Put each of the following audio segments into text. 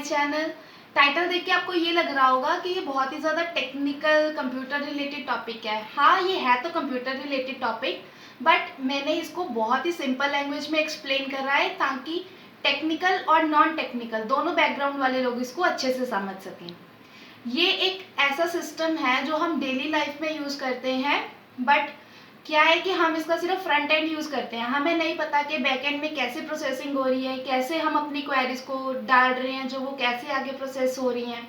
Channel. Title देख के आपको ये लग रहा होगा कि ये बहुत ही ज़्यादा टेक्निकल कंप्यूटर रिलेटेड टॉपिक है। हाँ, ये है तो कंप्यूटर रिलेटेड टॉपिक, बट मैंने इसको बहुत ही सिंपल लैंग्वेज में एक्सप्लेन करा है ताकि टेक्निकल और नॉन टेक्निकल दोनों बैकग्राउंड वाले लोग इसको अच्छे से समझ सकें। ये एक ऐसा सिस्टम है जो हम डेली लाइफ में यूज़ करते हैं, बट क्या है कि हम इसका सिर्फ फ्रंट एंड यूज़ करते हैं। हमें नहीं पता कि बैक एंड में कैसे प्रोसेसिंग हो रही है, कैसे हम अपनी क्वेरीज को डाल रहे हैं जो वो कैसे आगे प्रोसेस हो रही हैं।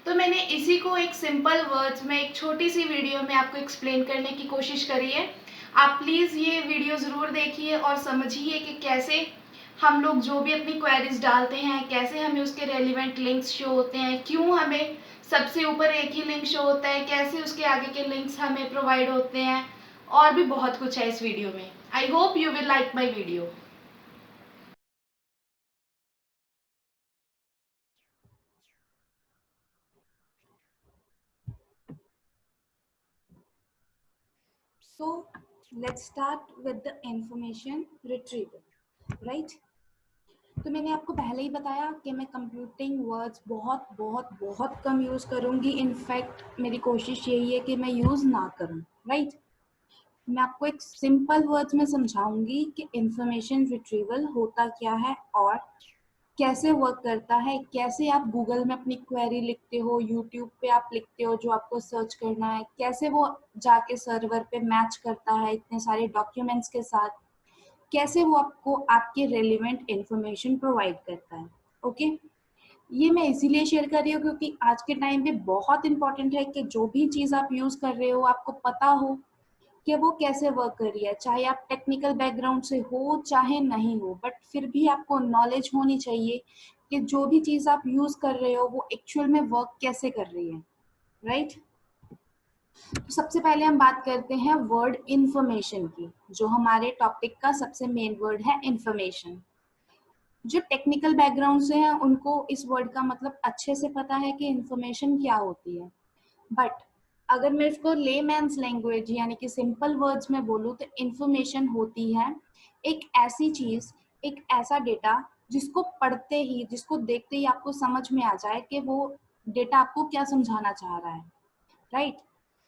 तो मैंने इसी को एक सिंपल वर्ड्स में एक छोटी सी वीडियो में आपको एक्सप्लेन करने की कोशिश करी है। आप प्लीज़ ये वीडियो ज़रूर देखिए और समझिए कि कैसे हम लोग जो भी अपनी क्वेरीज डालते हैं, कैसे हमें उसके रेलिवेंट लिंक्स शो होते हैं, क्यों हमें सबसे ऊपर एक ही लिंक शो होता है, कैसे उसके आगे के लिंक्स हमें प्रोवाइड होते हैं, और भी बहुत कुछ है इस वीडियो में। I hope you will like my video. So let's start with the information retrieval, right? तो मैंने आपको पहले ही बताया कि मैं कंप्यूटिंग वर्ड्स बहुत बहुत बहुत कम यूज़ करूँगी। इनफैक्ट मेरी कोशिश यही है कि मैं यूज़ ना करूँ, राइट? मैं आपको एक सिंपल वर्ड्स में समझाऊंगी कि इंफॉर्मेशन रिट्रीवल होता क्या है और कैसे वर्क करता है, कैसे आप गूगल में अपनी क्वेरी लिखते हो, यूट्यूब पे आप लिखते हो जो आपको सर्च करना है, कैसे वो जाके सर्वर पे मैच करता है इतने सारे डॉक्यूमेंट्स के साथ, कैसे वो आपको आपके रेलिवेंट इंफॉर्मेशन प्रोवाइड करता है। ओके, ये मैं इसीलिए शेयर कर रही हूँ क्योंकि आज के टाइम पे बहुत इंपॉर्टेंट है कि जो भी चीज़ आप यूज़ कर रहे हो आपको पता हो कि वो कैसे वर्क कर रही है। चाहे आप टेक्निकल बैकग्राउंड से हो चाहे नहीं हो, बट फिर भी आपको नॉलेज होनी चाहिए कि जो भी चीज़ आप यूज़ कर रहे हो वो एक्चुअल में वर्क कैसे कर रही है, राइट? तो सबसे पहले हम बात करते हैं वर्ड इंफॉर्मेशन की, जो हमारे टॉपिक का सबसे मेन वर्ड है इंफॉर्मेशन। जो टेक्निकल बैकग्राउंड से हैं उनको इस वर्ड का मतलब अच्छे से पता है कि इंफॉर्मेशन क्या होती है, बट अगर मैं इसको लेमैन्स लैंग्वेज यानी कि सिंपल वर्ड्स में बोलूँ तो इंफॉर्मेशन होती है एक ऐसी चीज, एक ऐसा डेटा जिसको पढ़ते ही, जिसको देखते ही आपको समझ में आ जाए कि वो डेटा आपको क्या समझाना चाह रहा है, राइट?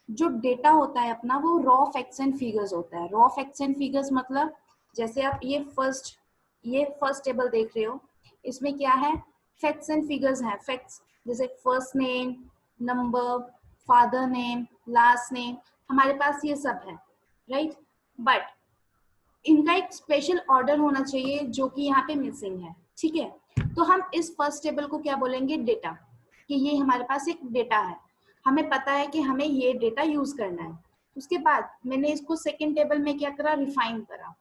जो डेटा होता है अपना वो रॉ फैक्ट्स एंड फिगर्स होता है। रॉ फैक्ट्स एंड फिगर्स मतलब जैसे आप ये फर्स्ट टेबल देख रहे हो, इसमें क्या है? फैक्ट्स एंड फिगर्स हैं। फैक्ट्स जैसे first name, number, father name, last name, हमारे पास ये सब है, राइट? बट इनका एक स्पेशल ऑर्डर होना चाहिए जो कि यहाँ पे मिसिंग है, ठीक है? तो हम इस फर्स्ट टेबल को क्या बोलेंगे? डेटा, कि ये हमारे पास एक डेटा है, हमें पता है कि हमें ये डेटा यूज करना है। उसके बाद मैंने इसको सेकेंड टेबल में क्या करा? रिफाइन करा।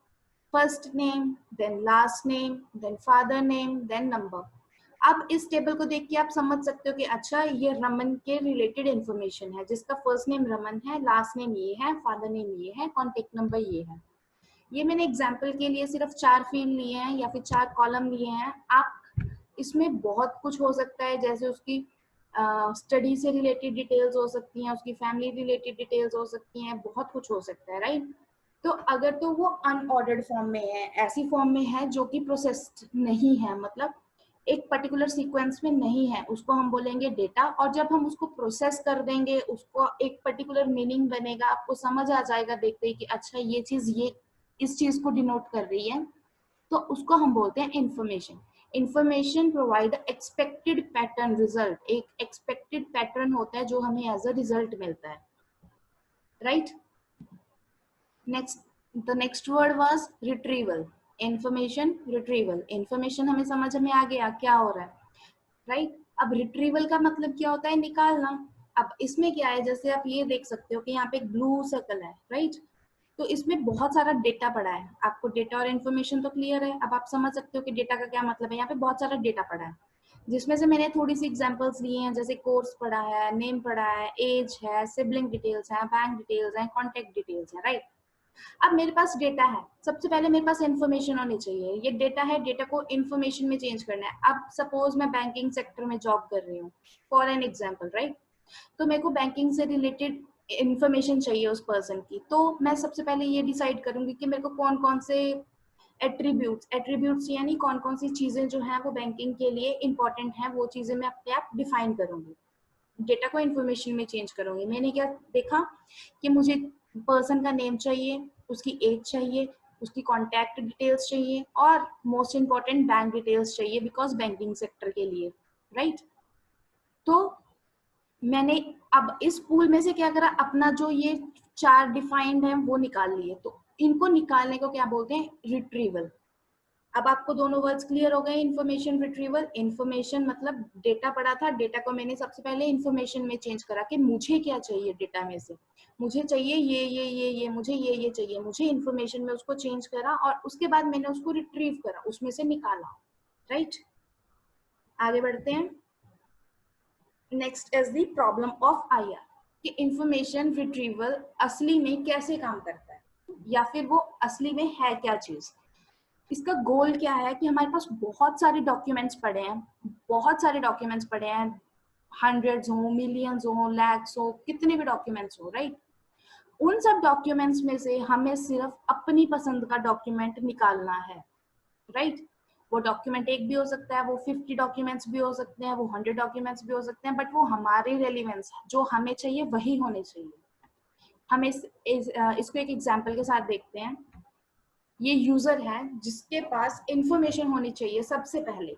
First name, then last name, then father name, then number. अब इस टेबल को देख के आप समझ सकते हो कि अच्छा ये रमन के रिलेटेड इंफॉर्मेशन है, जिसका फर्स्ट नेम रमन है, लास्ट नेम ये है, फादर नेम ये है, कॉन्टेक्ट नंबर ये है। ये मैंने एग्जाम्पल के लिए सिर्फ 4 फील्ड लिए हैं या फिर 4 कॉलम लिए हैं। आप इसमें बहुत कुछ हो सकता है, जैसे उसकी स्टडी से रिलेटेड डिटेल्स हो सकती हैं, उसकी फैमिली रिलेटेड डिटेल्स हो सकती हैं, बहुत कुछ हो सकता है, राइट? तो अगर तो वो अनऑर्डर्ड फॉर्म में है, ऐसी फॉर्म में है जो कि प्रोसेस्ड नहीं है, मतलब एक पर्टिकुलर सीक्वेंस में नहीं है, उसको हम बोलेंगे डेटा। और जब हम उसको प्रोसेस कर देंगे, उसको एक पर्टिकुलर मीनिंग बनेगा, आपको समझ आ जाएगा देखते ही कि अच्छा ये चीज ये इस चीज को डिनोट कर रही है, तो उसको हम बोलते हैं information. Information provide expected pattern result. एक एक्सपेक्टेड पैटर्न होता है जो हमें एज अ रिजल्ट मिलता है, right? Next, the next word was retrieval. Information retrieval, information हमें समझ में आ गया क्या हो रहा है, राइट? अब रिट्रीवल का मतलब क्या होता है? निकालना। अब इसमें क्या है, जैसे आप ये देख सकते हो कि यहाँ पे एक ब्लू सर्कल है, राइट? तो इसमें बहुत सारा डेटा पड़ा है। आपको डेटा और इन्फॉर्मेशन तो क्लियर है, अब आप समझ सकते हो कि डेटा का क्या मतलब है। यहाँ पे बहुत सारा डेटा पड़ा है, जिसमें से मैंने थोड़ी सी एग्जांपल्स लिए हैं, जैसे कोर्स पड़ा है, नेम पड़ा है, एज है, सिबलिंग डिटेल्स है, बैंक डिटेल्स है, कॉन्टेक्ट डिटेल्स है, राइट? अब मेरे पास डेटा है, सबसे पहले मेरे पास इन्फॉर्मेशन होनी चाहिए। ये डेटा है, डेटा को इन्फॉर्मेशन में चेंज करना है। अब सपोज मैं बैंकिंग सेक्टर में जॉब कर रही हूँ, फॉर एन एग्जाम्पल, राइट? तो मेरे को बैंकिंग से रिलेटेड इंफॉर्मेशन चाहिए उस पर्सन की, तो मैं सबसे पहले ये डिसाइड करूंगी कि मेरे को कौन कौन से एट्रीब्यूट्स, एट्रीब्यूट्स यानी कौन कौन सी चीजें जो हैं वो बैंकिंग के लिए इंपॉर्टेंट हैं, वो चीजें मैं अपने आप डिफाइन करूंगी, डेटा को इन्फॉर्मेशन में चेंज करूंगी। मैंने क्या देखा कि मुझे पर्सन का नेम चाहिए, उसकी एज चाहिए, उसकी कॉन्टैक्ट डिटेल्स चाहिए और मोस्ट इंपॉर्टेंट बैंक डिटेल्स चाहिए बिकॉज बैंकिंग सेक्टर के लिए, राइट। तो मैंने अब इस पूल में से क्या करा, अपना जो ये 4 डिफाइंड है वो निकाल लिए। तो इनको निकालने को क्या बोलते हैं, रिट्रीवल। अब आपको दोनों वर्ड्स क्लियर हो गए, इन्फॉर्मेशन रिट्रीवल। इन्फॉर्मेशन मतलब डेटा पड़ा था, डेटा को मैंने सबसे पहले इन्फॉर्मेशन में चेंज करा कि मुझे क्या चाहिए डेटा में से, मुझे चाहिए ये मुझे ये चाहिए, मुझे इन्फॉर्मेशन में उसको चेंज करा और उसके बाद मैंने उसको रिट्रीव करा, उसमें से निकाला, राइट। आगे बढ़ते हैं। Next is the problem of IR, कि इंफॉर्मेशन रिट्रीवल असली में कैसे काम करता है या फिर वो असली में है क्या चीज। इसका गोल क्या है कि हमारे पास बहुत सारे डॉक्यूमेंट्स पड़े हैं, बहुत सारे डॉक्यूमेंट्स पड़े हैं, हंड्रेड्स हो, मिलियंस हो, लैक्स हो, कितने भी डॉक्यूमेंट्स हो, राइट। उन सब डॉक्यूमेंट्स में से हमें सिर्फ अपनी पसंद का डॉक्यूमेंट निकालना है, राइट। वो डॉक्यूमेंट एक भी हो सकता है, वो 50 डॉक्यूमेंट्स भी हो सकते हैं, वो 100 डॉक्यूमेंट्स भी हो सकते हैं, बट वो हमारे रेलिवेंस जो हमें चाहिए वही होने चाहिए। हम इसको एक एग्जांपल के साथ देखते हैं। ये यूजर है जिसके पास इंफॉर्मेशन होनी चाहिए सबसे पहले।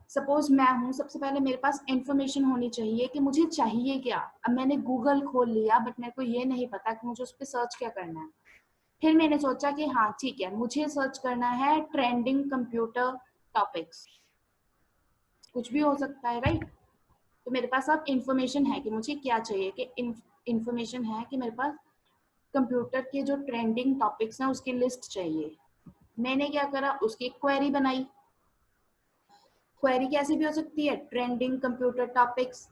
सपोज मैं हूँ, सबसे पहले मेरे पास इंफॉर्मेशन होनी चाहिए कि मुझे चाहिए क्या। अब मैंने गूगल खोल लिया बट मेरे को ये नहीं पता कि मुझे उस पर सर्च क्या करना है। फिर मैंने सोचा कि हाँ ठीक है, मुझे सर्च करना है ट्रेंडिंग कंप्यूटर टॉपिक्स, कुछ भी हो सकता है, राइट। तो मेरे पास अब इंफॉर्मेशन है कि मुझे क्या चाहिए, कि इंफॉर्मेशन है कि मेरे पास कंप्यूटर के जो ट्रेंडिंग टॉपिक्स हैं उसकी लिस्ट चाहिए। मैंने क्या करा, उसकी क्वेरी बनाई। क्वेरी कैसी भी हो सकती है, trending computer topics,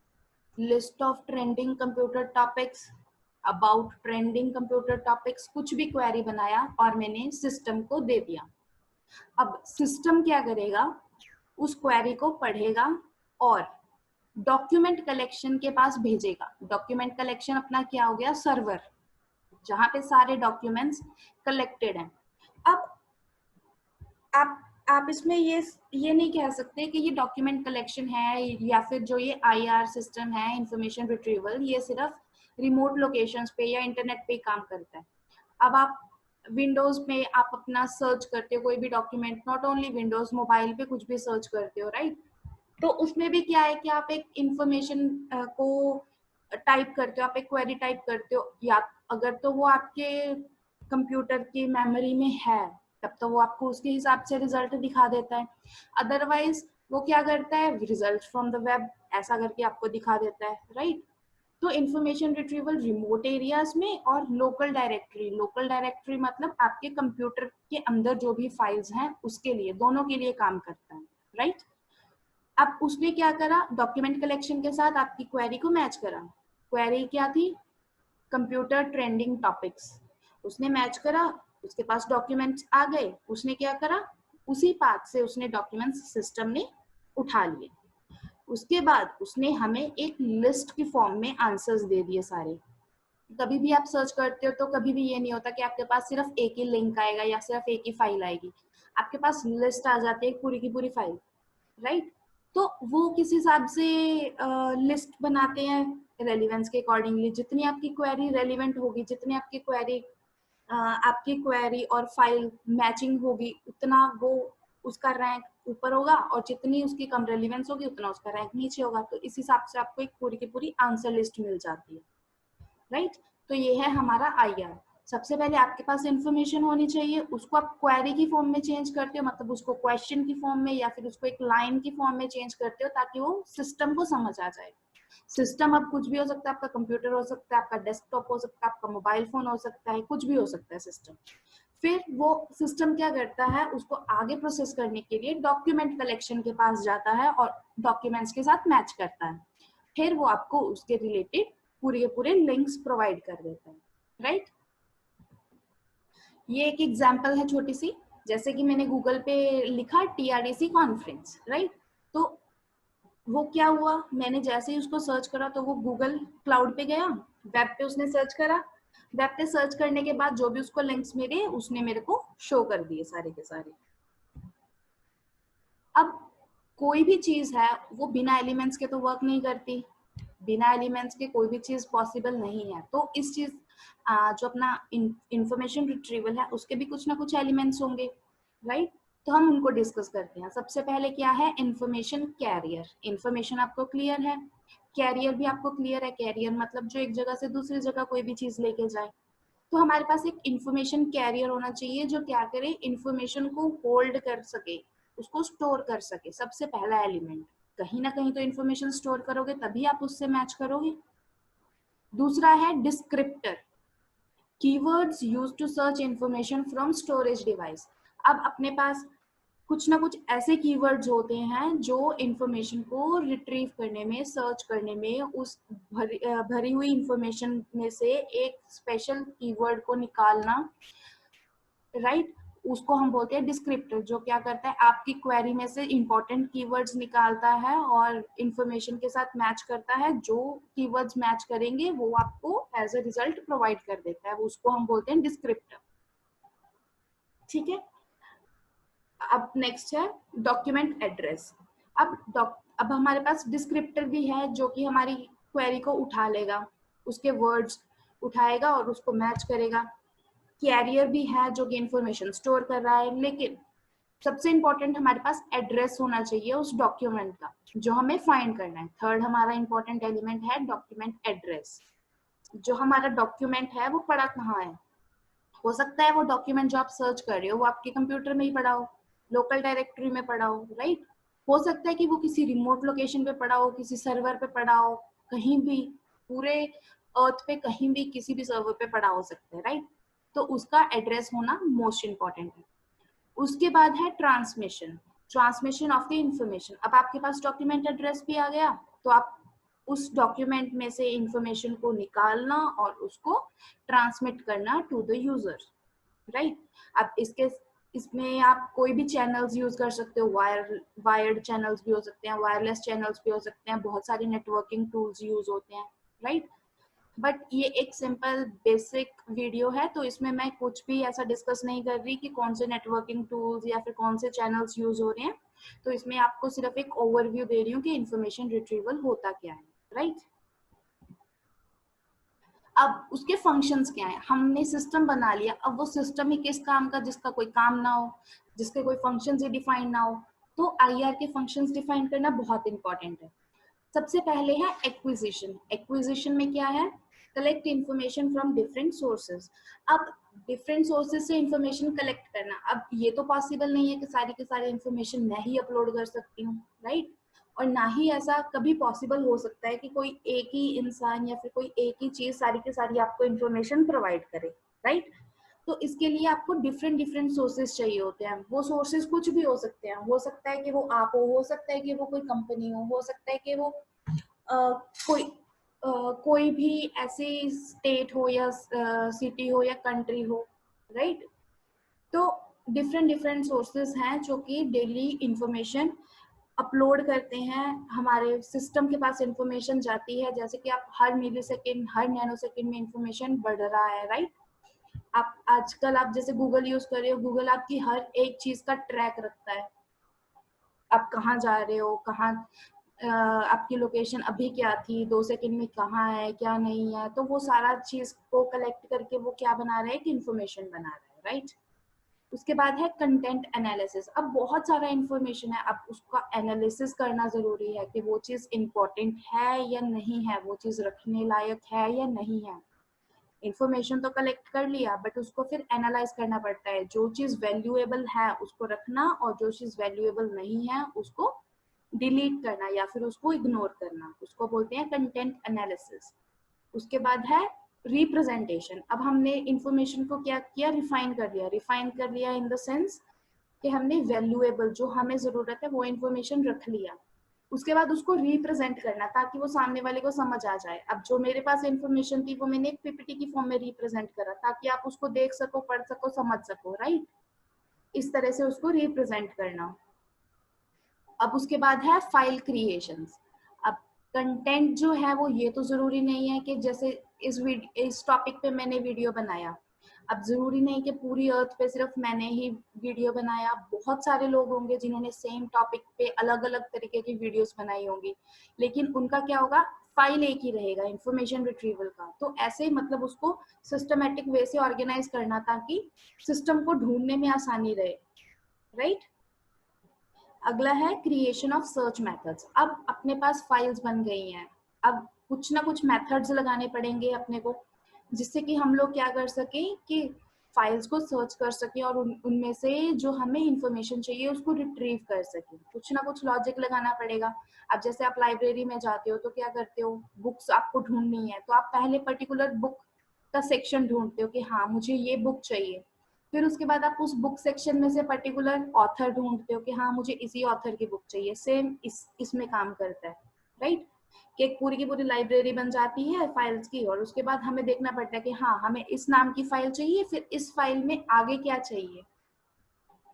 list of trending computer topics, about trending computer topics, कुछ भी क्वेरी बनाया और मैंने सिस्टम को दे दिया। अब सिस्टम क्या करेगा, उस क्वेरी को पढ़ेगा और डॉक्यूमेंट कलेक्शन के पास भेजेगा। डॉक्यूमेंट कलेक्शन अपना क्या हो गया, सर्वर, जहां पे सारे डॉक्यूमेंट्स कलेक्टेड हैं। अब आप इसमें ये नहीं कह सकते कि ये डॉक्यूमेंट कलेक्शन है या फिर जो ये आईआर सिस्टम है, इंफॉर्मेशन रिट्रीवल, ये सिर्फ रिमोट लोकेशंस पे या इंटरनेट पे काम करता है। अब आप विंडोज में आप अपना सर्च करते हो कोई भी document, not only Windows, mobile पे कुछ भी सर्च करते हो, राइट। तो उसमें भी क्या है कि आप एक इंफॉर्मेशन को टाइप करते हो, आप एक क्वेरी टाइप करते हो, या अगर तो वो आपके कंप्यूटर की मेमोरी में है तब तो वो आपको उसके हिसाब से रिजल्ट दिखा देता है। अदरवाइज वो क्या करता है, रिजल्ट फ्रॉम द वेब ऐसा करके आपको दिखा देता है, राइट। तो इंफॉर्मेशन रिट्रीवल रिमोट एरियाज में और लोकल डायरेक्टरी, लोकल डायरेक्टरी मतलब आपके कंप्यूटर के अंदर जो भी फाइल्स हैं उसके लिए, दोनों के लिए काम करता है, राइट। अब उसने क्या करा, डॉक्यूमेंट कलेक्शन के साथ आपकी क्वेरी को मैच करा। क्वेरी क्या थी, कंप्यूटर ट्रेंडिंग टॉपिक्स, उसने मैच करा, उसके पास डॉक्यूमेंट्स आ गए, उसने क्या करा, उसी पाथ से उसने डॉक्यूमेंट्स सिस्टम ने उठा लिए। उसके बाद उसने हमें एक लिस्ट की फॉर्म में आंसर्स दे दिए सारे। कभी भी आप सर्च करते हो तो कभी भी ये नहीं होता कि आपके पास सिर्फ एक ही लिंक आएगा या सिर्फ एक ही फाइल आएगी, आपके पास लिस्ट आ जाती है पूरी की पूरी फाइल, राइट। तो वो किस हिसाब से लिस्ट बनाते हैं, रेलिवेंस के अकॉर्डिंगली। जितनी आपकी क्वेरी रेलिवेंट होगी, जितनी आपकी क्वेरी और फाइल मैचिंग होगी, उतना वो उसका रैंक ऊपर होगा, और जितनी उसकी कम रेलिवेंस होगी उतना उसका रैंक नीचे होगा। तो इस हिसाब से आपको एक पूरी की पूरी आंसर लिस्ट मिल जाती है, राइट। तो ये है हमारा आईआर। सबसे पहले आपके पास इंफॉर्मेशन होनी चाहिए, उसको आप क्वेरी की फॉर्म में चेंज करते हो, मतलब उसको क्वेश्चन की फॉर्म में या फिर उसको एक लाइन की फॉर्म में चेंज करते हो ताकि वो सिस्टम को समझ आ जाए। सिस्टम अब कुछ भी हो सकता है, आपका कंप्यूटर हो सकता है, आपका डेस्कटॉप हो सकता है, आपका मोबाइल फोन हो सकता है, कुछ भी हो सकता है सिस्टम। फिर वो सिस्टम क्या करता है, उसको आगे प्रोसेस करने के लिए डॉक्यूमेंट कलेक्शन के पास जाता है और डॉक्यूमेंट्स के साथ मैच करता है। फिर वो आपको उसके रिलेटेड पूरे के पूरे लिंक्स प्रोवाइड कर देता है, राइट। ये एक एग्जांपल है छोटी सी, जैसे कि मैंने गूगल पे लिखा टीआरडीसी कॉन्फ्रेंस, राइट। तो वो क्या हुआ, मैंने जैसे ही उसको सर्च करा तो वो गूगल क्लाउड पे गया, वेब पे उसने सर्च करा, वेब पे सर्च करने के बाद जो भी उसको लिंक्स मिले उसने मेरे को शो कर दिए सारे के सारे। अब कोई भी चीज है वो बिना एलिमेंट्स के तो वर्क नहीं करती, बिना एलिमेंट्स के कोई भी चीज पॉसिबल नहीं है। तो इस चीज जो अपना इंफॉर्मेशन रिट्रीवल है उसके भी कुछ ना कुछ एलिमेंट्स होंगे, राइट? तो हम उनको डिस्कस करते हैं। सबसे पहले क्या है, इंफॉर्मेशन कैरियर। इंफॉर्मेशन आपको क्लियर है, कैरियर भी आपको क्लियर है। कैरियर मतलब जो एक जगह से दूसरी जगह कोई भी चीज लेके जाए। तो हमारे पास एक इंफॉर्मेशन कैरियर होना चाहिए जो क्या करे, इंफॉर्मेशन को होल्ड कर सके, उसको स्टोर कर सके। सबसे पहला एलिमेंट, कहीं ना कहीं तो इंफॉर्मेशन स्टोर करोगे तभी आप उससे मैच करोगे। दूसरा है descriptor, keywords used to search information from storage device. अब अपने पास कुछ ना कुछ ऐसे कीवर्ड्स होते हैं जो इंफॉर्मेशन को रिट्रीव करने में, सर्च करने में, उस भरी हुई इंफॉर्मेशन में से एक स्पेशल कीवर्ड को निकालना, राइट? उसको हम बोलते हैं डिस्क्रिप्टर, जो क्या करता है आपकी क्वेरी में से इंपॉर्टेंट कीवर्ड्स निकालता है और इंफॉर्मेशन के साथ मैच करता है। जो कीवर्ड्स मैच करेंगे वो आपको एज अ रिजल्ट प्रोवाइड कर देता है, उसको हम बोलते हैं डिस्क्रिप्टर। ठीक है, अब नेक्स्ट है डॉक्यूमेंट एड्रेस। अब हमारे पास डिस्क्रिप्टर भी है जो कि हमारी क्वेरी को उठा लेगा, उसके वर्ड्स उठाएगा और उसको मैच करेगा। कैरियर भी है जो कि इंफॉर्मेशन स्टोर कर रहा है। लेकिन सबसे इंपॉर्टेंट हमारे पास एड्रेस होना चाहिए उस डॉक्यूमेंट का जो हमें फाइंड करना है। थर्ड हमारा इंपॉर्टेंट एलिमेंट है डॉक्यूमेंट एड्रेस। जो हमारा डॉक्यूमेंट है वो पड़ा कहाँ है। हो सकता है वो डॉक्यूमेंट जो आप सर्च कर रहे हो वो आपके कंप्यूटर में ही पड़ा हो, लोकल डायरेक्टरी में पड़ा हो, राइट? हो सकता है कि वो किसी रिमोट लोकेशन पे पड़ा हो, किसी सर्वर पे पड़ा हो, कहीं भी पूरे अर्थ पे कहीं भी किसी भी सर्वर पे पड़ा हो सकता है, राइट? तो उसका एड्रेस होना मोस्ट इंपॉर्टेंट है। उसके बाद है transmission, transmission of the information. अब आपके पास डॉक्यूमेंट एड्रेस भी आ गया तो आप उस डॉक्यूमेंट में से इंफॉर्मेशन को निकालना और उसको ट्रांसमिट करना टू द यूजर, राइट? अब इसमें आप कोई भी चैनल्स यूज कर सकते हो, वायर्ड चैनल्स भी हो सकते हैं, वायरलेस चैनल्स भी हो सकते हैं, बहुत सारे नेटवर्किंग टूल्स यूज होते हैं, राइट? बट ये एक सिंपल बेसिक वीडियो है तो इसमें मैं कुछ भी ऐसा डिस्कस नहीं कर रही कि कौन से नेटवर्किंग टूल्स या फिर कौन से चैनल्स यूज हो रहे हैं। तो इसमें आपको सिर्फ एक ओवरव्यू दे रही हूँ कि इंफॉर्मेशन रिट्रीवल होता क्या है, राइट? अब उसके फंक्शंस क्या है, हमने सिस्टम बना लिया। अब वो सिस्टम ही किस काम का, जिसका कोई काम ना हो, जिसके कोई फंक्शंस ही डिफाइन ना हो। तो आईआर के फंक्शंस डिफाइन करना बहुत इंपॉर्टेंट है। सबसे पहले है एक्विजिशन। एक्विजिशन में क्या है, collect information from different sources. अब डिफरेंट सोर्सेज से इंफॉर्मेशन कलेक्ट करना, अब ये तो पॉसिबल नहीं है कि सारी के सारी इंफॉर्मेशन मैं ही अपलोड कर सकती हूँ, राइट? और ना ही ऐसा कभी पॉसिबल हो सकता है कि कोई एक ही इंसान या फिर कोई एक ही चीज सारी की सारी आपको इंफॉर्मेशन प्रोवाइड करे, राइट? तो इसके लिए आपको डिफरेंट डिफरेंट सोर्सेज चाहिए होते हैं। वो सोर्सेज कुछ भी हो सकते हैं, हो सकता है कि वो आप हो सकता है कि वो कोई कंपनी हो सकता है कि वो कोई कोई भी ऐसी स्टेट हो या सिटी हो या कंट्री हो, राइट? तो डिफरेंट डिफरेंट सोर्सेज हैं जो कि डेली इंफॉर्मेशन अपलोड करते हैं। हमारे सिस्टम के पास इंफॉर्मेशन जाती है, जैसे कि आप हर मिली सेकेंड, हर नैनो सेकेंड में इंफॉर्मेशन बढ़ रहा है, राइट? आप आजकल आप जैसे गूगल यूज कर रहे हो, गूगल आपकी हर एक चीज का ट्रैक रखता है। आप कहाँ जा रहे हो, कहाँ आपकी लोकेशन अभी क्या थी, 2 सेकंड में कहाँ है, क्या नहीं है, तो वो सारा चीज को कलेक्ट करके वो क्या बना रहा है कि इंफॉर्मेशन बना रहा है, राइट? उसके बाद है कंटेंट एनालिसिस। अब बहुत सारा इंफॉर्मेशन है, अब उसका एनालिसिस करना जरूरी है कि वो चीज इंपॉर्टेंट है या नहीं है, वो चीज रखने लायक है या नहीं है। इंफॉर्मेशन तो कलेक्ट कर लिया बट उसको फिर एनालाइज करना पड़ता है। जो चीज वैल्यूएबल है उसको रखना और जो चीज वैल्यूएबल नहीं है उसको डिलीट करना या फिर उसको इग्नोर करना, उसको बोलते हैं कंटेंट एनालिसिस। उसके बाद है रिप्रेजेंटेशन। अब हमने इंफॉर्मेशन को क्या किया, रिफाइन कर लिया। रिफाइन कर लिया इन द सेंस कि हमने वैल्यूएबल जो हमें जरूरत है वो इंफॉर्मेशन रख लिया। उसके बाद उसको रिप्रेजेंट करना ताकि वो सामने वाले को समझ आ जाए। अब जो मेरे पास इंफॉर्मेशन थी वो मैंने एक पीपीटी की फॉर्म में रिप्रेजेंट करा ताकि आप उसको देख सको, पढ़ सको, समझ सको, राइट? इस तरह से उसको रिप्रेजेंट करना। अब उसके बाद है फाइल क्रिएशंस। अब कंटेंट जो है वो ये तो जरूरी नहीं है कि जैसे इस टॉपिक पे मैंने वीडियो बनाया, अब जरूरी नहीं कि पूरी अर्थ पे सिर्फ मैंने ही वीडियो बनाया, बहुत सारे लोग होंगे जिन्होंने सेम टॉपिक पे अलग अलग तरीके की वीडियोस बनाई होंगी, लेकिन उनका क्या होगा, फाइल एक ही रहेगा इंफॉर्मेशन रिट्रीवल का। तो ऐसे मतलब उसको सिस्टमेटिक वे से ऑर्गेनाइज करना ताकि सिस्टम को ढूंढने में आसानी रहे, राइट। अगला है क्रिएशन ऑफ सर्च मेथड्स। अब अपने पास फाइल्स बन गई हैं, अब कुछ ना कुछ मेथड्स लगाने पड़ेंगे अपने को, जिससे कि हम लोग क्या कर सके कि फाइल्स को सर्च कर सके और उनमें से जो हमें इंफॉर्मेशन चाहिए उसको रिट्रीव कर सके। कुछ ना कुछ लॉजिक लगाना पड़ेगा। अब जैसे आप लाइब्रेरी में जाते हो तो क्या करते हो, बुक्स आपको ढूंढनी है तो आप पहले पर्टिकुलर बुक का सेक्शन ढूंढते हो कि हाँ मुझे ये बुक चाहिए, फिर उसके बाद आप उस बुक सेक्शन में से पर्टिकुलर ऑथर ढूंढते हो कि हाँ मुझे इसी ऑथर की बुक चाहिए। सेम इसमें काम करता है, राइट। कि एक पूरी की पूरी लाइब्रेरी बन जाती है फाइल्स की, और उसके बाद हमें देखना पड़ता है कि हाँ हमें इस नाम की फाइल चाहिए, फिर इस फाइल में आगे क्या चाहिए,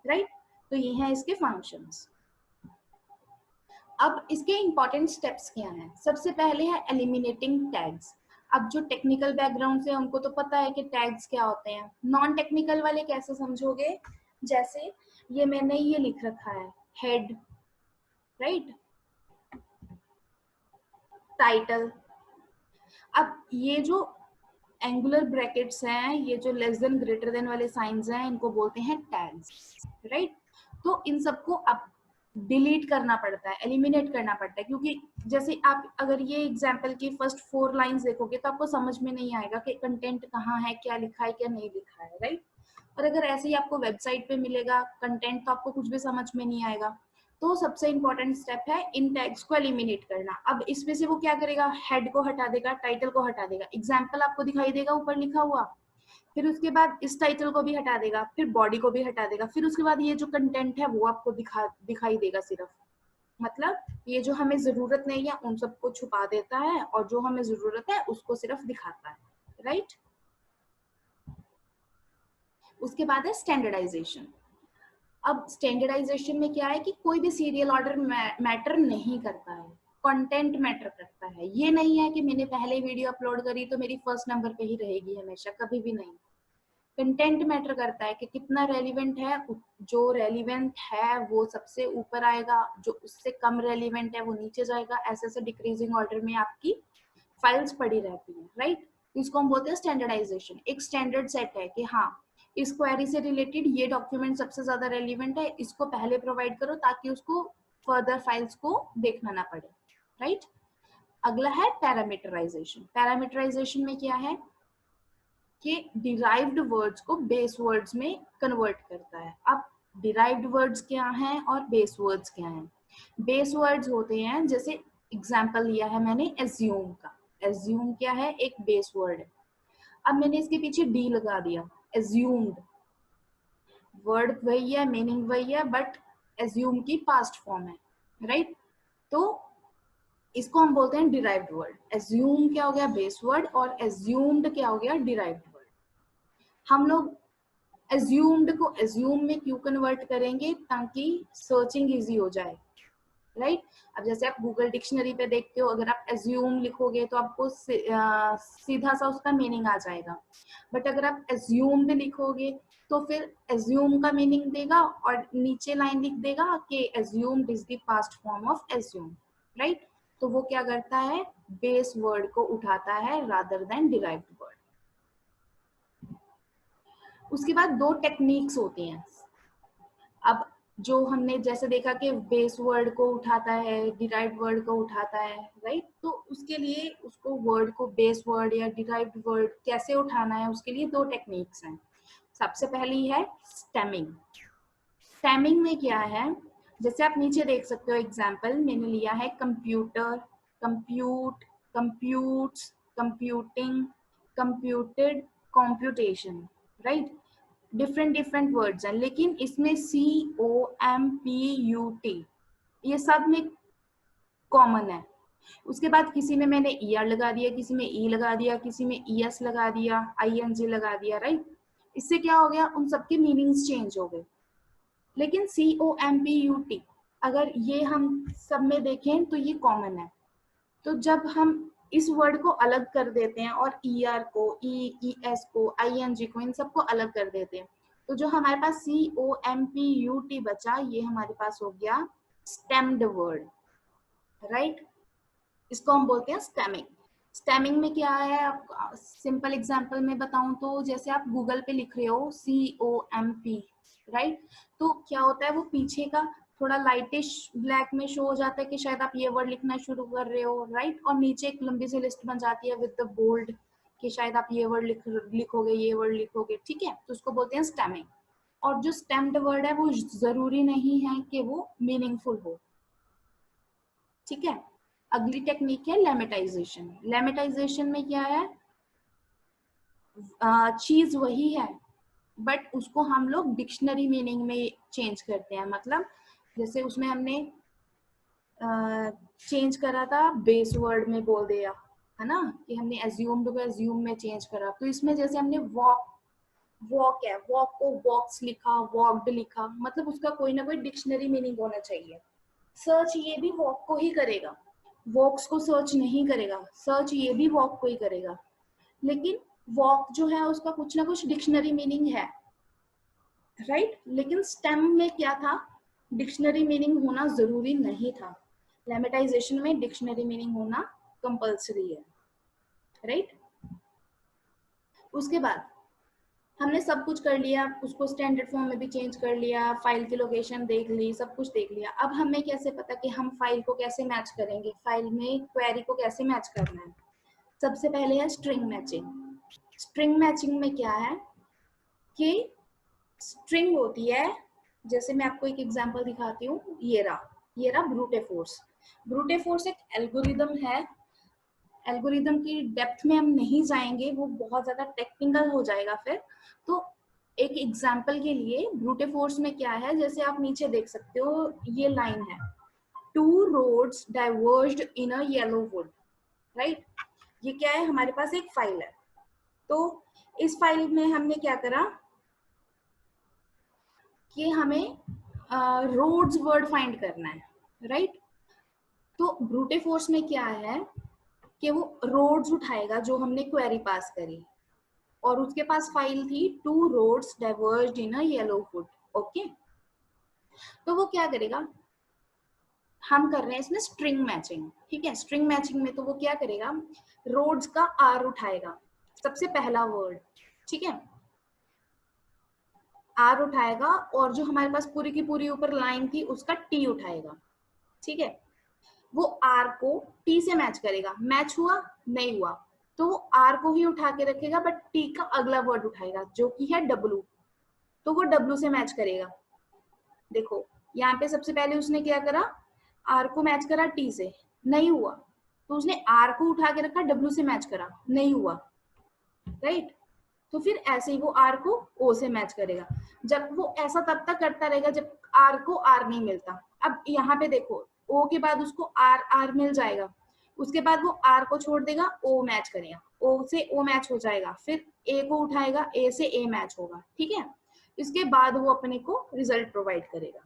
राइट। तो ये हैं इसके फंक्शंस। अब इसके इंपॉर्टेंट स्टेप्स क्या हैं। सबसे पहले है एलिमिनेटिंग टैग्स। अब जो टेक्निकल बैकग्राउंड से उनको तो पता है कि टैग्स क्या होते हैं, नॉन टेक्निकल वाले कैसे समझोगे, जैसे ये मैंने ये लिख रखा है हेड, राइट, टाइटल। अब ये जो एंगुलर ब्रैकेट्स हैं, ये जो लेस देन ग्रेटर देन वाले साइंस हैं, इनको बोलते हैं टैग्स, राइट। तो इन सबको अब डिलीट करना पड़ता है, एलिमिनेट करना पड़ता है, क्योंकि जैसे आप अगर ये एग्जाम्पल की फर्स्ट 4 लाइंस देखोगे तो आपको समझ में नहीं आएगा कि कंटेंट कहाँ है, क्या लिखा है क्या नहीं लिखा है, राइट। और अगर ऐसे ही आपको वेबसाइट पे मिलेगा कंटेंट तो आपको कुछ भी समझ में नहीं आएगा। तो सबसे इंपॉर्टेंट स्टेप है इन टैग्स को एलिमिनेट करना। अब इसमें से वो क्या करेगा, हेड को हटा देगा, टाइटल को हटा देगा, एग्जाम्पल आपको दिखाई देगा ऊपर लिखा हुआ, फिर उसके बाद इस टाइटल को भी हटा देगा, फिर बॉडी को भी हटा देगा, फिर उसके बाद ये जो कंटेंट है वो आपको दिखाई देगा सिर्फ। मतलब ये जो हमें जरूरत नहीं है उन सबको छुपा देता है और जो हमें जरूरत है उसको सिर्फ दिखाता है, राइट। उसके बाद है स्टैंडर्डाइजेशन। अब स्टैंडर्डाइजेशन में क्या है कि कोई भी सीरियल ऑर्डर मैटर नहीं करता है, कंटेंट मैटर करता है। ये नहीं है कि मैंने पहले वीडियो अपलोड करी तो मेरी फर्स्ट नंबर पे ही रहेगी हमेशा, कभी भी नहीं। कंटेंट मैटर करता है कि कितना रेलिवेंट है, जो रेलिवेंट है वो सबसे ऊपर आएगा, जो उससे कम रेलिवेंट है वो नीचे जाएगा, ऐसे ऐसे डिक्रीजिंग ऑर्डर में आपकी फाइल्स पड़ी रहती है, राइट। इसको हम बोलते हैं स्टैंडर्डाइजेशन। एक स्टैंडर्ड सेट है कि हाँ इस क्वेरी से रिलेटेड ये डॉक्यूमेंट सबसे ज्यादा रेलिवेंट है, इसको पहले प्रोवाइड करो ताकि उसको फर्दर फाइल्स को देखना ना पड़े, राइट। अगला है पैरामीटराइजेशन। पैरामीटराइजेशन में क्या है कि डिराइव्ड वर्ड्स को बेस वर्ड्स में कन्वर्ट करता है। अब डिराइव्ड वर्ड्स क्या हैं और बेस वर्ड्स क्या हैं। बेस वर्ड्स होते हैं, जैसे एग्जांपल लिया है मैंने एज्यूम का। एज्यूम क्या है, एक बेस वर्ड है। अब मैंने इसके पीछे डी लगा दिया, एज्यूम्ड। वर्ड वही है, मीनिंग वही है, बट एज्यूम की पास्ट फॉर्म है, राइट। तो इसको हम बोलते हैं डिराइव्ड वर्ड। एज्यूम क्या हो गया, बेस वर्ड, और एज्यूम्ड क्या हो गया, डिराइव्ड वर्ड। हम लोग एज्यूम्ड को एज्यूम में क्यों कन्वर्ट करेंगे, ताकि सर्चिंग इजी हो जाए, राइट। अब जैसे आप गूगल डिक्शनरी पे देखते हो, अगर आप एज्यूम लिखोगे तो आपको सीधा सा उसका मीनिंग आ जाएगा, बट अगर आप एज्यूम्ड लिखोगे तो फिर एज्यूम का मीनिंग देगा और नीचे लाइन लिख देगा कि assumed is the past form of assume, right. तो वो क्या करता है, बेस वर्ड को उठाता है रादर देन डिराइव्ड वर्ड। उसके बाद 2 टेक्निक्स होती हैं। अब जो हमने जैसे देखा कि बेस वर्ड को उठाता है, डिराइव्ड वर्ड को उठाता है, राइट। तो उसके लिए उसको वर्ड को बेस वर्ड या डिराइव्ड वर्ड कैसे उठाना है, उसके लिए 2 टेक्निक्स हैं। सबसे पहली है स्टेमिंग। स्टेमिंग में क्या है, जैसे आप नीचे देख सकते हो एग्जाम्पल मैंने लिया है computer, compute, computes, computing, computed, computation, right. Different different words हैं, लेकिन इसमें COMPUT ये सब में कॉमन है। उसके बाद किसी में मैंने ER लगा दिया, किसी में E लगा दिया, किसी में ES लगा दिया, ING लगा दिया, राइट। इससे क्या हो गया, उन सबके मीनिंग्स चेंज हो गए। लेकिन COMPUT अगर ये हम सब में देखें तो ये कॉमन है। तो जब हम इस वर्ड को अलग कर देते हैं और ER को, EES को, ING को, इन सबको अलग कर देते हैं, तो जो हमारे पास COMPUT बचा, ये हमारे पास हो गया स्टेम्ड वर्ड, राइट। इसको हम बोलते हैं स्टेमिंग। स्टेमिंग में क्या है, आप सिंपल एग्जांपल में बताऊं तो जैसे आप गूगल पे लिख रहे हो COMP, राइट, तो क्या होता है, वो पीछे का थोड़ा लाइटिश ब्लैक में शो हो जाता है कि शायद आप ये वर्ड लिखना शुरू कर रहे हो, राइट, और नीचे एक लंबी सी लिस्ट बन जाती है विद द बोल्ड कि शायद आप ये वर्ड लिखोगे, ये वर्ड लिखोगे, ठीक है, तो उसको बोलते हैं स्टेमिंग। और जो स्टेम्ड वर्ड है वो जरूरी नहीं है कि वो मीनिंगफुल हो, ठीक है। अगली टेक्निक है लेमेटाइजेशन। लेमेटाइजेशन में क्या है, चीज वही है बट उसको हम लोग डिक्शनरी मीनिंग में चेंज करते हैं। मतलब जैसे उसमें हमने चेंज करा था बेस वर्ड में बोल दिया, है ना, कि हमने एज्यूम्ड को एज्यूम में चेंज करा, तो इसमें जैसे हमने वॉक, वॉक है, वॉक को वॉक्स लिखा, वॉक्ड लिखा, मतलब उसका कोई ना कोई डिक्शनरी मीनिंग होना चाहिए। सर्च ये भी वॉक को ही करेगा, वॉक्स को सर्च नहीं करेगा, सर्च ये भी वॉक को ही करेगा, लेकिन वॉक जो है उसका कुछ ना कुछ डिक्शनरी मीनिंग है, राइट। लेकिन स्टेम में क्या था, डिक्शनरी मीनिंग होना जरूरी नहीं था। लेमेटाइजेशन में डिक्शनरी मीनिंग होना कंपल्सरी है, राइट। उसके बाद हमने सब कुछ कर लिया, उसको स्टैंडर्ड फॉर्म में भी चेंज कर लिया, फाइल की लोकेशन देख ली, सब कुछ देख लिया। अब हमें कैसे पता कि हम फाइल को कैसे मैच करेंगे, फाइल में क्वेरी को कैसे मैच करना है। सबसे पहले है स्ट्रिंग मैचिंग। स्ट्रिंग मैचिंग में क्या है कि स्ट्रिंग होती है, जैसे मैं आपको एक एग्जांपल दिखाती हूँ, ये रहा ब्रूटे फोर्स। ब्रूटे फोर्स एक एल्गोरिदम है, एल्गोरिदम की डेप्थ में हम नहीं जाएंगे, वो बहुत ज्यादा टेक्निकल हो जाएगा फिर। तो एक एग्जांपल के लिए ब्रूटे फोर्स में क्या है, जैसे आप नीचे देख सकते हो, ये लाइन है, 2 roads डाइवर्ज्ड in a yellow would, right. ये क्या है, हमारे पास एक फाइल है, तो इस फाइल में हमने क्या करा कि हमें रोड्स वर्ड फाइंड करना है, राइट। तो ब्रूटे फोर्स में क्या है कि वो रोड्स उठाएगा जो हमने क्वेरी पास करी, और उसके पास फाइल थी 2 roads डाइवर्ज्ड in a yellow would, okay. तो वो क्या करेगा, हम कर रहे हैं इसमें स्ट्रिंग मैचिंग, ठीक है। स्ट्रिंग मैचिंग में तो वो क्या करेगा, रोड्स का आर उठाएगा, सबसे पहला वर्ड, ठीक है, आर उठाएगा, और जो हमारे पास पूरी की पूरी ऊपर लाइन थी उसका टी उठाएगा, ठीक है। वो आर को टी से मैच करेगा, मैच हुआ नहीं हुआ तो वो आर को ही उठा के रखेगा, बट टी का अगला वर्ड उठाएगा जो कि है डब्लू, तो वो डब्लू से मैच करेगा। देखो यहाँ पे सबसे पहले उसने क्या करा, आर को मैच करा टी से, नहीं हुआ, तो उसने आर को उठा के रखा, डब्लू से मैच करा, नहीं हुआ, राइट। तो फिर ऐसे ही वो आर को ओ से मैच करेगा। जब वो ऐसा तब तक करता रहेगा जब आर को आर नहीं मिलता। अब यहाँ पे देखो, ओ के बाद उसको आर आर मिल जाएगा, उसके बाद वो आर को छोड़ देगा, ओ मैच करेगा, ओ से ओ मैच हो जाएगा, फिर ए को उठाएगा, ए से ए मैच होगा, ठीक है। इसके बाद वो अपने को रिजल्ट प्रोवाइड करेगा।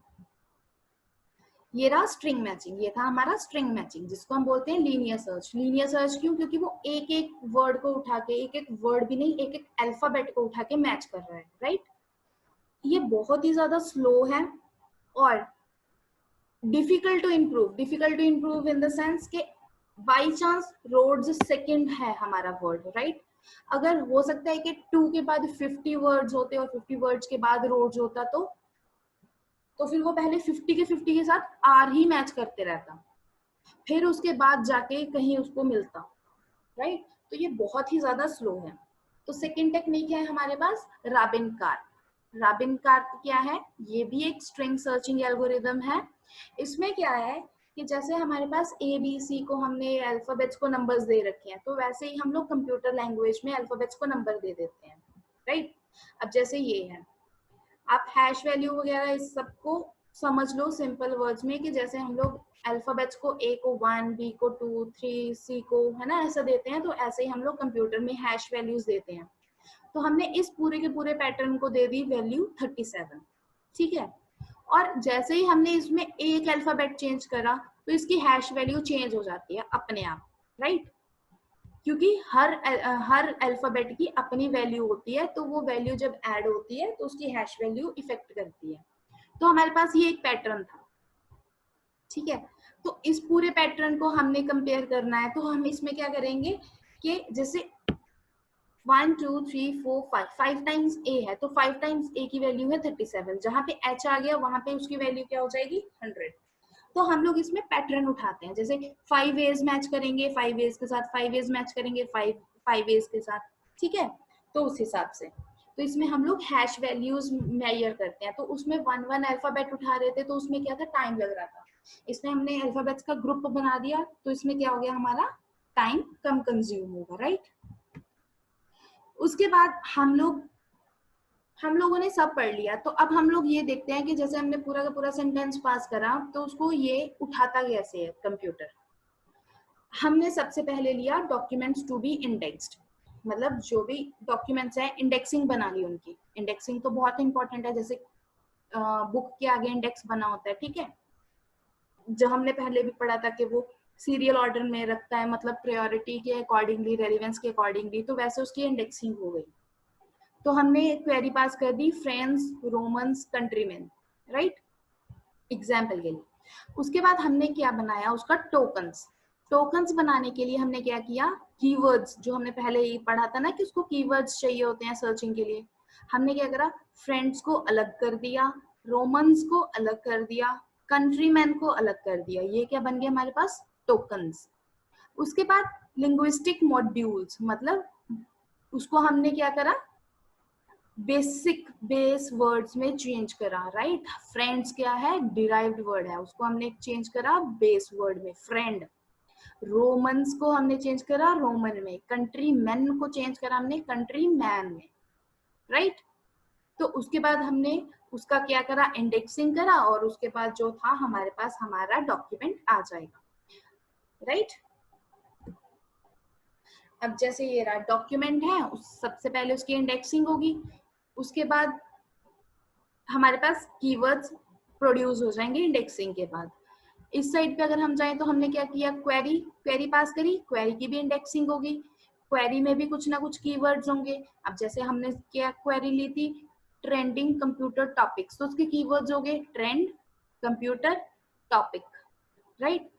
ये रहा स्ट्रिंग मैचिंग, ये था हमारा स्ट्रिंग मैचिंग, जिसको हम बोलते हैं लीनियर सर्च। लीनियर सर्च क्यों, क्योंकि वो एक एक वर्ड को उठा के, एक एक वर्ड भी नहीं, एक एक अल्फाबेट को उठा के मैच कर रहा है, राइट। ये बहुत ही ज्यादा स्लो है और difficult to improve in the sense के बाई चांस रोड्स सेकंड है हमारा वर्ड, राइट। अगर हो सकता है कि 2 के बाद 50 वर्ड्स होते और 50 वर्ड्स के बाद रोड्स होता, तो फिर वो पहले 50 के साथ आर ही मैच करते रहता, फिर उसके बाद जाके कहीं उसको मिलता, राइट। तो ये बहुत ही ज्यादा स्लो है। तो सेकंड टेक्निक है हमारे पास राबिन कार्प। राबिन कार्प क्या है, ये भी एक स्ट्रिंग सर्चिंग एल्गोरिदम है। इसमें क्या है कि जैसे हमारे पास ए बी सी को हमने अल्फाबेट्स को नंबर्स दे रखे हैं, तो वैसे ही हम लोग कंप्यूटर लैंग्वेज में अल्फाबेट्स को नंबर दे देते हैं, राइट। अब जैसे ये है, आप हैश वैल्यू वगैरह इस सबको समझ लो सिंपल वर्ड्स में, कि जैसे हम लोग अल्फाबेट्स को ए को 1, बी को 2, 3, सी को, है ना, ऐसा देते हैं, तो ऐसे ही हम लोग कंप्यूटर में हैश वैल्यूज देते हैं। तो हमने इस पूरे के पूरे पैटर्न को दे दी वैल्यू 37, ठीक है। और जैसे ही हमने इसमें एक अल्फाबेट चेंज करा तो इसकी हैश वैल्यू चेंज हो जाती है अपने आप, राइट? क्योंकि हर अल्फाबेट की अपनी वैल्यू होती है, तो वो वैल्यू जब ऐड होती है तो उसकी हैश वैल्यू इफेक्ट करती है। तो हमारे पास ये एक पैटर्न था, ठीक है। तो इस पूरे पैटर्न को हमने कंपेयर करना है, तो हम इसमें क्या करेंगे कि जैसे 1 2 3 4 5 टाइम्स ए है, तो 5 टाइम्स ए की वैल्यू है 37, जहां पे एच आ गया वहां पे उसकी वैल्यू क्या हो जाएगी 100। तो हम लोग इसमें पैटर्न उठाते हैं, जैसे 5 एज मैच करेंगे 5 एज के साथ, 5 एज मैच करेंगे 5 एज के साथ, ठीक है। तो उस हिसाब से तो इसमें हम लोग हैश वैल्यूज मेजर करते हैं। तो उसमें 1 अल्फाबेट उठा रहे थे, तो उसमें क्या था, टाइम लग रहा था। इसमें हमने अल्फाबेट्स का ग्रुप बना दिया, तो इसमें क्या हो गया, हमारा टाइम कम कंज्यूम होगा, राइट। उसके बाद हम लोगों ने सब पढ़ लिया, तो अब हम लोग ये देखते हैं कि जैसे हमने पूरा का पूरा सेंटेंस पास करा, तो उसको ये उठाता कैसे है कंप्यूटर। हमने सबसे पहले लिया डॉक्यूमेंट्स टू बी इंडेक्स्ड, मतलब जो भी डॉक्यूमेंट्स हैं इंडेक्सिंग बना ली उनकी। इंडेक्सिंग तो बहुत इंपॉर्टेंट है, जैसे बुक के आगे इंडेक्स बना होता है, ठीक है। जो हमने पहले भी पढ़ा था कि वो सीरियल ऑर्डर में रखता है, मतलब प्रायोरिटी के अकॉर्डिंगली, रेलिवेंस के अकॉर्डिंगली, तो वैसे उसकी इंडेक्सिंग हो गई। तो हमने एक क्वेरी पास कर दी, friends, Romans, countryman, right, example के लिए। उसके बाद हमने क्या बनाया, उसका टोकन्स। टोकन्स बनाने के लिए हमने क्या किया, कीवर्ड्स, जो हमने पहले ही पढ़ा था ना कि उसको कीवर्ड्स चाहिए होते हैं सर्चिंग के लिए। हमने क्या करा, फ्रेंड्स को अलग कर दिया, रोमन्स को अलग कर दिया, कंट्रीमैन को अलग कर दिया। ये क्या बन गया हमारे पास, टोकन्स। उसके बाद लिंग्विस्टिक मॉड्यूल्स, मतलब उसको हमने क्या करा, बेसिक बेस वर्ड्स में चेंज करा, राइट। फ्रेंड्स क्या है, डिराइव्ड वर्ड है, उसको हमने चेंज करा बेस वर्ड में, फ्रेंड। रोमन्स को हमने चेंज करा रोमन में, कंट्री मैन को चेंज करा हमने कंट्री मैन में, राइट। तो उसके बाद हमने उसका क्या करा, इंडेक्सिंग करा, और उसके बाद जो था हमारे पास हमारा डॉक्यूमेंट आ जाएगा, राइट। अब जैसे ये रहा डॉक्यूमेंट है, सबसे पहले उसकी इंडेक्सिंग होगी, उसके बाद हमारे पास कीवर्ड्स प्रोड्यूस हो जाएंगे इंडेक्सिंग के बाद। इस साइड पे अगर हम जाएं तो हमने क्या किया, क्वेरी पास करी, क्वेरी की भी इंडेक्सिंग होगी, क्वेरी में भी कुछ ना कुछ कीवर्ड्स होंगे। अब जैसे हमने क्या क्वेरी ली थी, ट्रेंडिंग कंप्यूटर टॉपिक्स, तो उसके कीवर्ड्स हो गए ट्रेंड, कंप्यूटर, टॉपिक, राइट।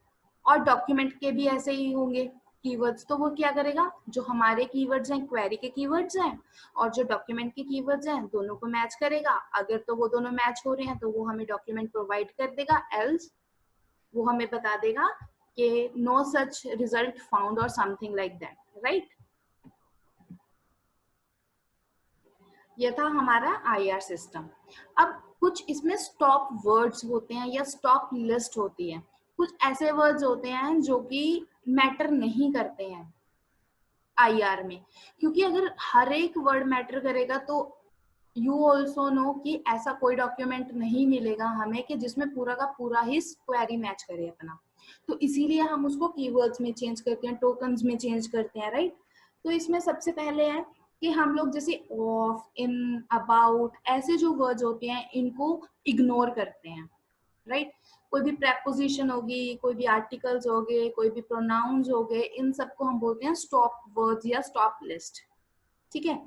और डॉक्यूमेंट के भी ऐसे ही होंगे कीवर्ड्स, तो वो क्या करेगा, जो हमारे कीवर्ड्स हैं क्वेरी के कीवर्ड्स हैं और जो डॉक्यूमेंट के कीवर्ड्स हैं दोनों को मैच करेगा। अगर तो वो दोनों मैच हो रहे हैं तो वो हमें डॉक्यूमेंट प्रोवाइड कर देगा, एल्स वो हमें बता देगा कि नो सच रिजल्ट फाउंड और समथिंग लाइक दैट, राइट। ये था हमारा आईआर सिस्टम। अब कुछ इसमें स्टॉप वर्ड्स होते हैं या स्टॉप लिस्ट होती है। कुछ ऐसे वर्ड्स होते हैं जो कि मैटर नहीं करते हैं आईआर में, क्योंकि अगर हर एक वर्ड मैटर करेगा तो यू ऑल्सो नो कि ऐसा कोई डॉक्यूमेंट नहीं मिलेगा हमें कि जिसमें पूरा का पूरा ही क्वेरी मैच करे अपना। तो इसीलिए हम उसको कीवर्ड्स में चेंज करते हैं, टोकन्स में चेंज करते हैं, राइट। तो इसमें सबसे पहले है कि हम लोग जैसे ऑफ, इन, अबाउट, ऐसे जो वर्ड्स होते हैं इनको इग्नोर करते हैं, राइट। कोई भी प्रेपोजिशन होगी, कोई भी आर्टिकल्स हो गए, कोई भी प्रोनाउंस हो गए, इन सबको हम बोलते हैं स्टॉप वर्ड्स या स्टॉप लिस्ट, ठीक है।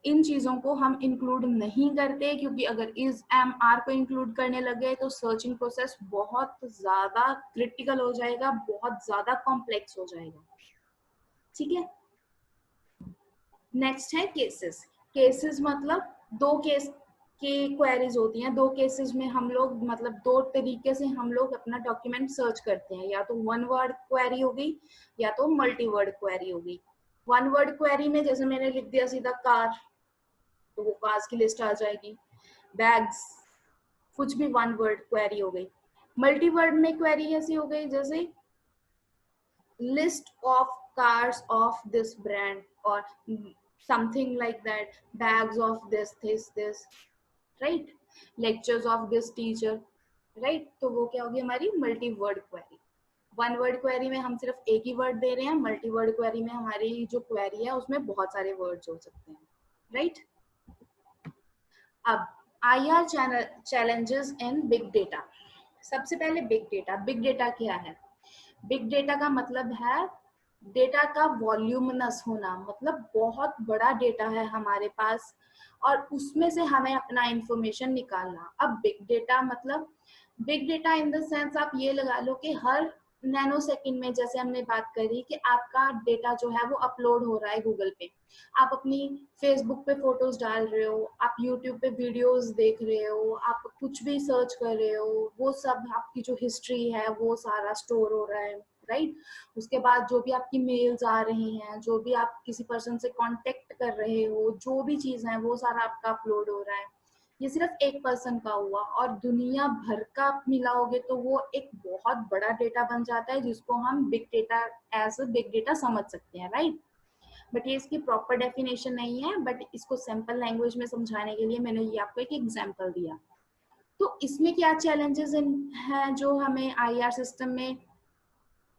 इन चीजों को हम इंक्लूड नहीं करते, क्योंकि अगर इज, एम, आर को इंक्लूड करने लग गए तो सर्चिंग प्रोसेस बहुत ज्यादा क्रिटिकल हो जाएगा, बहुत ज्यादा कॉम्प्लेक्स हो जाएगा, ठीक है। नेक्स्ट है केसेस। केसेस मतलब दो केस के क्वेरीज होती हैं, दो केसेस में हम लोग मतलब दो तरीके से हम लोग अपना डॉक्यूमेंट सर्च करते हैं, या तो वन वर्ड क्वेरी होगी या तो मल्टी वर्ड क्वेरी होगी। वन वर्ड क्वेरी में जैसे मैंने लिख दिया सीधा कार, तो वो कार्स की लिस्ट आ जाएगी, बैग्स, कुछ भी वन वर्ड क्वेरी हो गई। मल्टी वर्ड में क्वेरी कैसी हो गई, जैसे list of cars of this brand और something like that, bags of this, right, lectures of this teacher, right। तो वो क्या होगी हमारी multi word query. One word query में हम सिर्फ एक ही वर्ड दे रहे हैं, मल्टी वर्ड क्वेरी में हमारी जो क्वेरी है उसमें बहुत सारे वर्ड्स हो सकते हैं, राइट। अब IR challenges in big data. सबसे पहले बिग डेटा। बिग डेटा क्या है, बिग डेटा का मतलब है डेटा का वॉल्यूमिनस होना, मतलब बहुत बड़ा डेटा है हमारे पास और उसमें से हमें अपना इंफॉर्मेशन निकालना। अब बिग डेटा मतलब big data in the sense आप ये लगा लो कि हर नैनो सेकंड में, जैसे हमने बात करी कि आपका डेटा जो है वो अपलोड हो रहा है गूगल पे, आप अपनी फेसबुक पे फोटोज डाल रहे हो, आप यूट्यूब पे वीडियोस देख रहे हो, आप कुछ भी सर्च कर रहे हो, वो सब आपकी जो हिस्ट्री है वो सारा स्टोर हो रहा है, राइट। उसके बाद जो भी आपकी मेल्स आ रही हैं, जो भी आप किसी पर्सन से कांटेक्ट कर रहे हो, जो भी चीज है वो सारा आपका अपलोड हो रहा है। ये सिर्फ एक पर्सन का हुआ, और दुनिया भर का आप मिलाओगे तो वो एक बहुत बड़ा डेटा बन जाता है, जिसको हम big data as a big data समझ सकते हैं, राइट। बट ये इसकी प्रॉपर डेफिनेशन नहीं है, बट इसको सिंपल लैंग्वेज में समझाने के लिए मैंने ये आपको एक एग्जांपल दिया। तो इसमें क्या चैलेंजेस हैं जो हमें आईआर सिस्टम में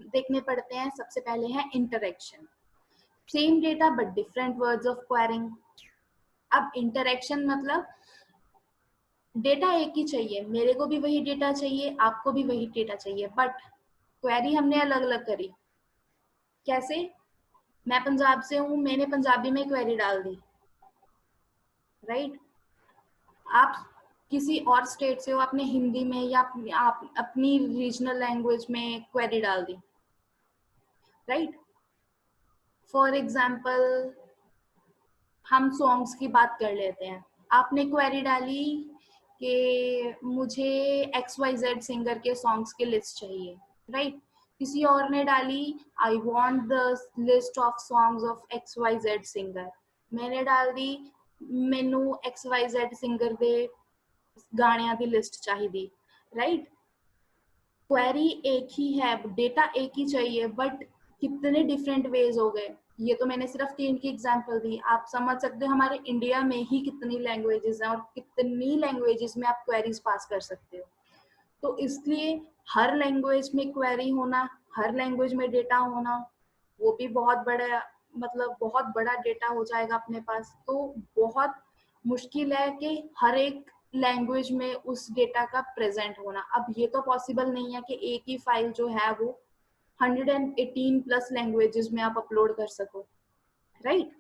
देखने पड़ते हैं? सबसे पहले है interaction, same data but different words of quarrying. अब इंटरेक्शन मतलब डेटा एक ही चाहिए, मेरे को भी वही डेटा चाहिए, आपको भी वही डेटा चाहिए, बट क्वेरी हमने अलग अलग करी। कैसे? मैं पंजाब से हूँ, मैंने पंजाबी में क्वेरी डाल दी, राइट। आप किसी और स्टेट से हो, आपने हिंदी में या आप अपनी रीजनल लैंग्वेज में क्वेरी डाल दी, राइट। फॉर एग्जाम्पल हम सॉन्ग्स की बात कर लेते हैं। आपने क्वेरी डाली कि मुझे XYZ सिंगर के सॉन्ग्स की लिस्ट चाहिए, राइट। किसी और ने डाली I want the list of songs of XYZ singer. मैंने डाल दी मैनू XYZ सिंगर दे गाणियां की लिस्ट चाहिए, राइट। क्वेरी एक ही है, डेटा एक ही चाहिए, बट कितने डिफरेंट वेज हो गए। ये तो मैंने सिर्फ 3 की एग्जांपल दी, आप समझ सकते हो हमारे इंडिया में ही कितनी लैंग्वेजेस हैं और कितनी लैंग्वेजेस में आप क्वेरीज पास कर सकते हो। तो इसलिए हर लैंग्वेज में क्वेरी होना, हर लैंग्वेज में डेटा होना, वो भी बहुत बड़ा, मतलब बहुत बड़ा डेटा हो जाएगा अपने पास। तो बहुत मुश्किल है कि हर एक लैंग्वेज में उस डेटा का प्रेजेंट होना। अब ये तो पॉसिबल नहीं है कि एक ही फाइल जो है वो 118 प्लस लैंग्वेजेस में आप अपलोड कर सको, राइट।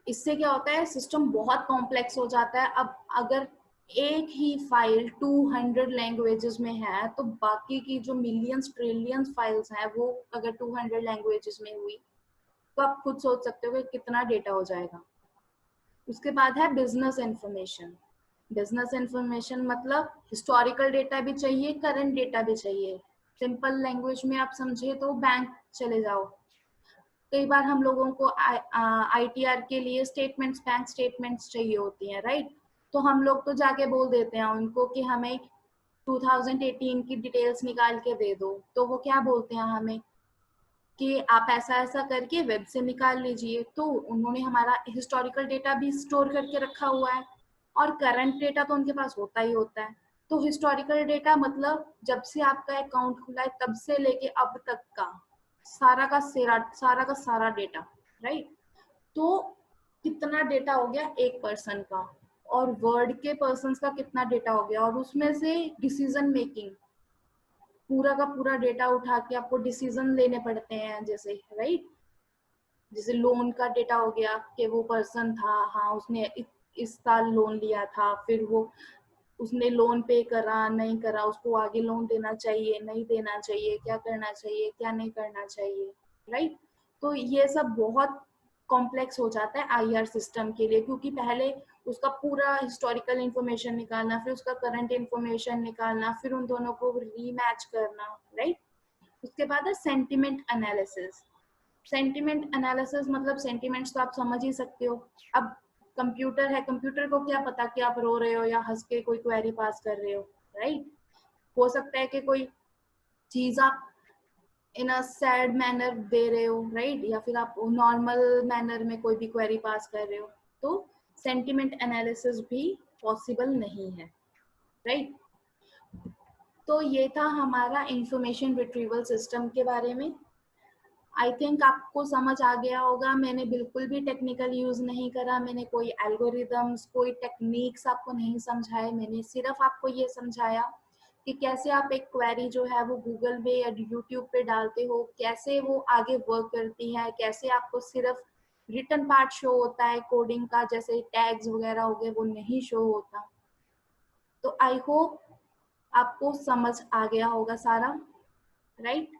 इससे क्या होता है, सिस्टम बहुत कॉम्प्लेक्स हो जाता है। अब अगर एक ही फाइल 200 लैंग्वेजेस में है, तो बाकी की जो मिलियंस ट्रिलियंस फाइल्स हैं वो अगर 200 लैंग्वेजेस में हुई, तो आप खुद सोच सकते हो कि कितना डेटा हो जाएगा। उसके बाद है बिजनेस इंफॉर्मेशन। बिजनेस इंफॉर्मेशन मतलब हिस्टोरिकल डेटा भी चाहिए, करंट डेटा भी चाहिए। सिंपल लैंग्वेज में आप समझे तो बैंक चले जाओ, कई बार हम लोगों को ITR के लिए स्टेटमेंट्स, बैंक स्टेटमेंट्स चाहिए होती हैं, राइट। तो हम लोग तो जाके बोल देते हैं उनको कि हमें 2018 की डिटेल्स निकाल के दे दो, तो वो क्या बोलते हैं हमें कि आप ऐसा ऐसा करके वेब से निकाल लीजिए। तो उन्होंने हमारा हिस्टोरिकल डेटा भी स्टोर करके रखा हुआ है, और करंट डेटा तो उनके पास होता ही होता है। तो हिस्टोरिकल डेटा मतलब जब से आपका अकाउंट खुला है तब से लेके अब तक का सारा डेटा, राइट। तो कितना डेटा हो गया एक पर्सन का, और वर्ल्ड के पर्सन्स का कितना डेटा हो गया, और उसमें से डिसीजन मेकिंग, पूरा का पूरा डेटा उठा के आपको डिसीजन लेने पड़ते हैं, जैसे, राइट। जैसे लोन का डेटा हो गया कि वो पर्सन था, हाँ उसने इस साल लोन लिया था, फिर वो उसने लोन पे करा नहीं करा, उसको आगे लोन देना चाहिए नहीं देना चाहिए, क्या करना चाहिए क्या नहीं करना चाहिए, राइट। तो ये सब बहुत कॉम्प्लेक्स हो जाता है आईआर सिस्टम के लिए, क्योंकि पहले उसका पूरा हिस्टोरिकल इंफॉर्मेशन निकालना, फिर उसका करंट इंफॉर्मेशन निकालना, फिर उन दोनों को रीमैच करना, राइट। उसके बाद है सेंटिमेंट एनालिसिस। सेंटिमेंट एनालिसिस मतलब सेंटिमेंट्स तो आप समझ ही सकते हो। अब कंप्यूटर है, कंप्यूटर को क्या पता कि आप रो रहे हो या हंस के कोई क्वेरी पास कर रहे हो, राइट। हो सकता है कि कोई चीज आप इन अ सैड मैनर दे रहे हो, राइट, या फिर आप नॉर्मल मैनर में कोई भी क्वेरी पास कर रहे हो, तो सेंटिमेंट एनालिसिस भी पॉसिबल नहीं है, राइट। तो ये था हमारा इंफॉर्मेशन रिट्रीवल सिस्टम के बारे में। आई थिंक आपको समझ आ गया होगा, मैंने बिल्कुल भी टेक्निकल यूज नहीं करा, मैंने कोई एल्गोरिदम्स, कोई टेक्निक्स आपको नहीं समझाए, मैंने सिर्फ आपको ये समझाया कि कैसे आप एक क्वेरी जो है वो गूगल में या यूट्यूब पे डालते हो, कैसे वो आगे वर्क करती है, कैसे आपको सिर्फ रिटन पार्ट शो होता है कोडिंग का, जैसे टैग्स वगैरह हो गए वो नहीं शो होता। तो आई होप आपको समझ आ गया होगा सारा, राइट?